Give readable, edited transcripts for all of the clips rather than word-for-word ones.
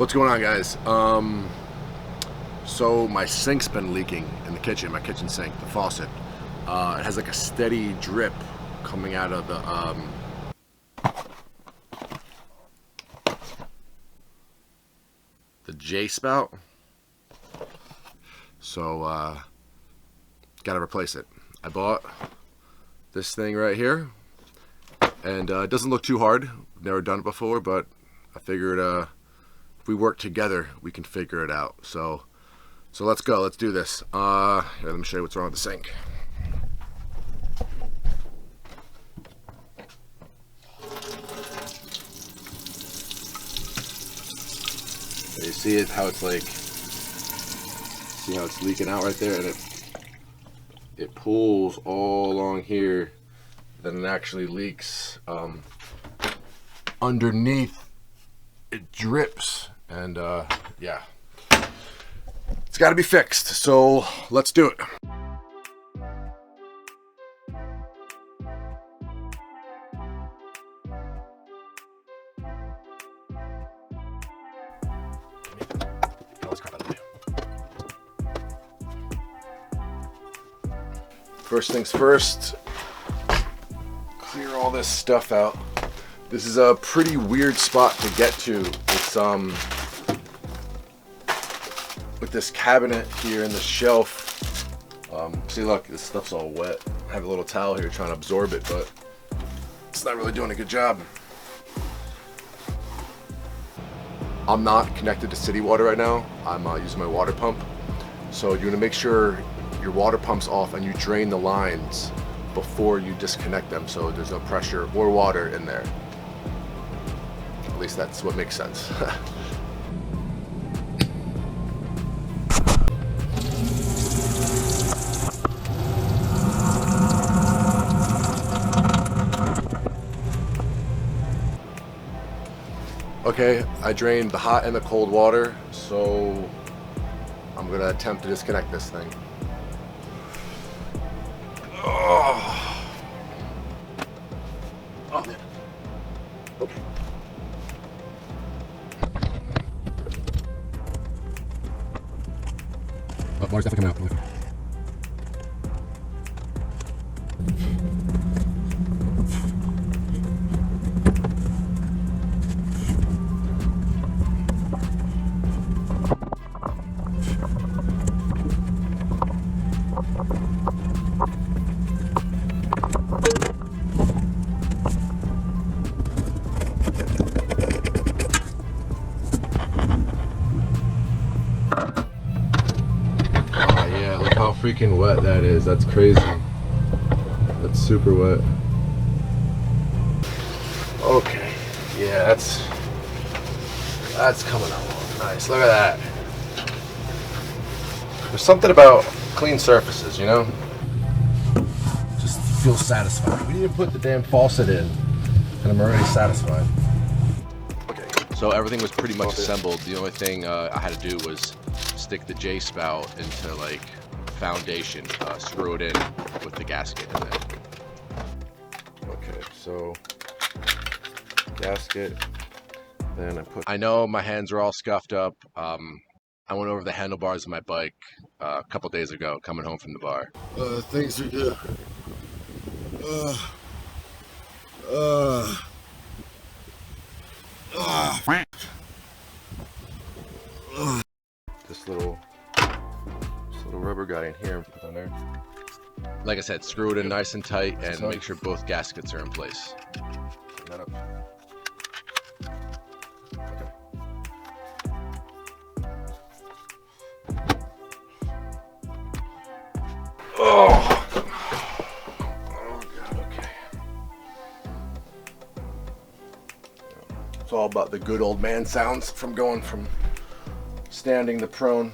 What's going on, guys? So my sink's been leaking in the kitchen, my kitchen sink, the faucet. It has like a steady drip coming out of the J spout. So gotta replace it. I bought this thing right here, and it doesn't look too hard. Never done it before, but I figured if we work together, we can figure it out. So let's go. Let's do this. Here, let me show you what's wrong with the sink. You see it? How it's like? See how it's leaking out right there, and it pulls all along here. Then it actually leaks underneath. It drips, and yeah, it's got to be fixed. So let's do it. First things first, clear all this stuff out. This is a pretty weird spot to get to. It's with this cabinet here and the shelf. See, look, this stuff's all wet. I have a little towel here trying to absorb it, but it's not really doing a good job. I'm not connected to city water right now. I'm using my water pump. So you want to make sure your water pump's off and you drain the lines before you disconnect them, so there's no pressure or water in there. At least that's what makes sense. Okay, I drained the hot and the cold water, so I'm gonna attempt to disconnect this thing. Oh, man. Okay. Oh, water's definitely coming out. How freaking wet that is. That's crazy. That's super wet. Okay. Yeah, that's coming out nice. Look at that. There's something about clean surfaces, you know? Just feels satisfying. We didn't even put the damn faucet in, and I'm already satisfied. Okay. So everything was pretty much assembled. The only thing I had to do was stick the J spout into like foundation, screw it in with the gasket in there. Okay, so gasket, then I know my hands are all scuffed up. I went over the handlebars of my bike a couple days ago coming home from the bar. Things are good. This little rubber guy in here, put on there. Like I said, screw it in nice and tight and make sure both gaskets are in place. Turn that up. Okay. Oh God, okay. It's all about the good old man sounds from going from standing to prone.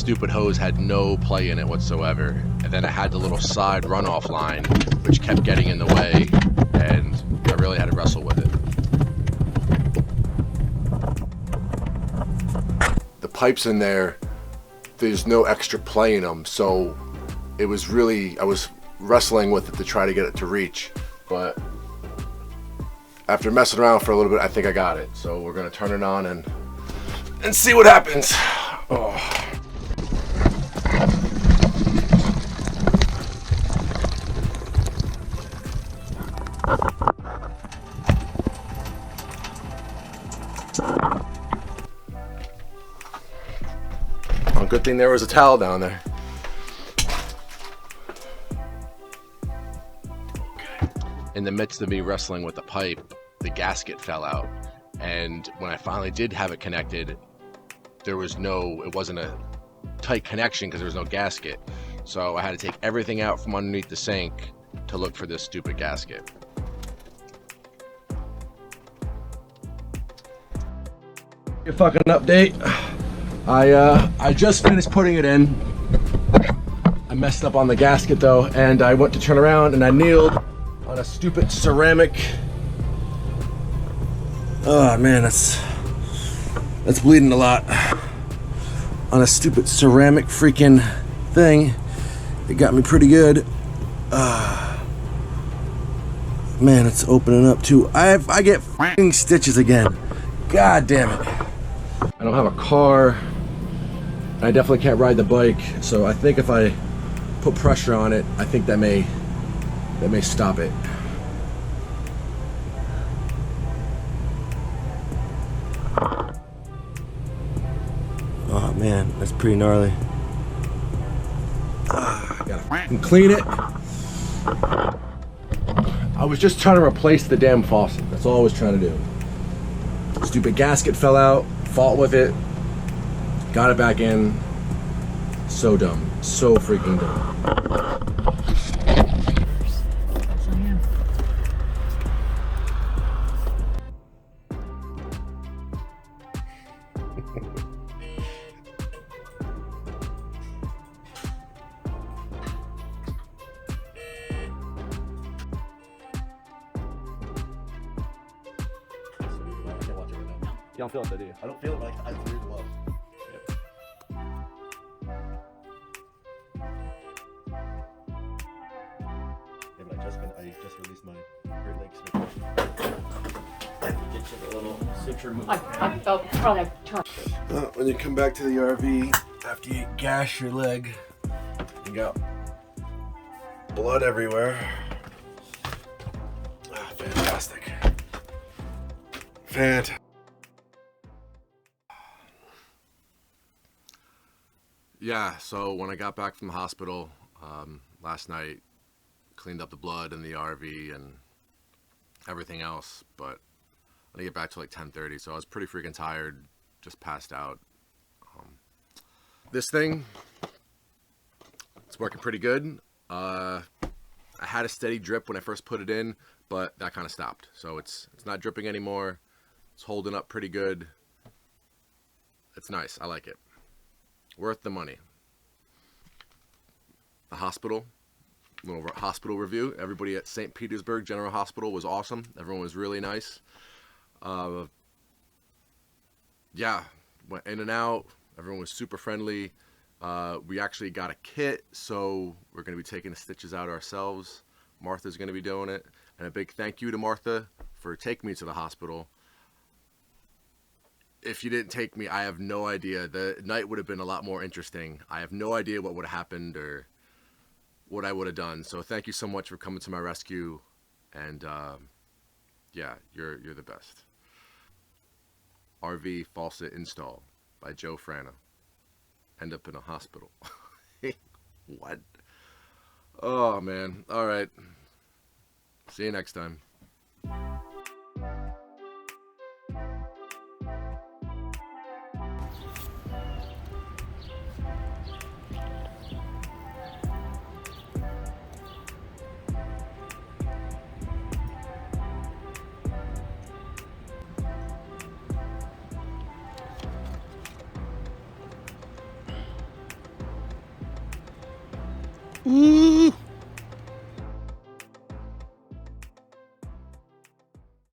stupid hose had no play in it whatsoever. And then I had the little side runoff line, which kept getting in the way, and I really had to wrestle with it. The pipes in there, there's no extra play in them, so it was really, I was wrestling with it to try to get it to reach, but after messing around for a little bit, I think I got it. So we're gonna turn it on and see what happens. Oh. Oh, good thing there was a towel down there. In the midst of me wrestling with the pipe, the gasket fell out. And when I finally did have it connected, it wasn't a tight connection because there was no gasket. So I had to take everything out from underneath the sink to look for this stupid gasket. Your fucking update. I just finished putting it in. I messed up on the gasket though, and I went to turn around and I kneeled on a stupid ceramic. Oh man, that's bleeding a lot. On a stupid ceramic freaking thing. It got me pretty good. Man, it's opening up too. I get fucking stitches again. God damn it. I don't have a car. I definitely can't ride the bike, so I think if I put pressure on it, I think that may stop it. Oh man, that's pretty gnarly. I gotta fucking clean it. I was just trying to replace the damn faucet. That's all I was trying to do. Stupid gasket fell out, fought with it, got it back in. So dumb, so freaking dumb. You don't feel it though, do you? I don't feel it, but I threw the love. Yep. Yeah, but I just released my Great Lakes vacation. Get you the little suture move. I'll probably have to turn. When you come back to the RV after you gash your leg, you got blood everywhere. Fantastic. Fantastic. Yeah, so when I got back from the hospital last night, cleaned up the blood in the RV and everything else, but I didn't get back till like 10:30, so I was pretty freaking tired, just passed out. This thing, it's working pretty good. I had a steady drip when I first put it in, but that kind of stopped. So it's not dripping anymore. It's holding up pretty good. It's nice. I like it. Worth the money. The hospital, little hospital review. Everybody at St. Petersburg General Hospital was awesome. Everyone was really nice. Yeah, went in and out. Everyone was super friendly. We actually got a kit, so we're going to be taking the stitches out ourselves. Martha's going to be doing it. And a big thank you to Martha for taking me to the hospital. If you didn't take me, I have no idea. The night would have been a lot more interesting. I have no idea what would have happened or what I would have done. So thank you so much for coming to my rescue. And yeah, you're the best. RV Faucet install by Joe Franta. End up in a hospital. What? Oh man. All right. See you next time. Ooh.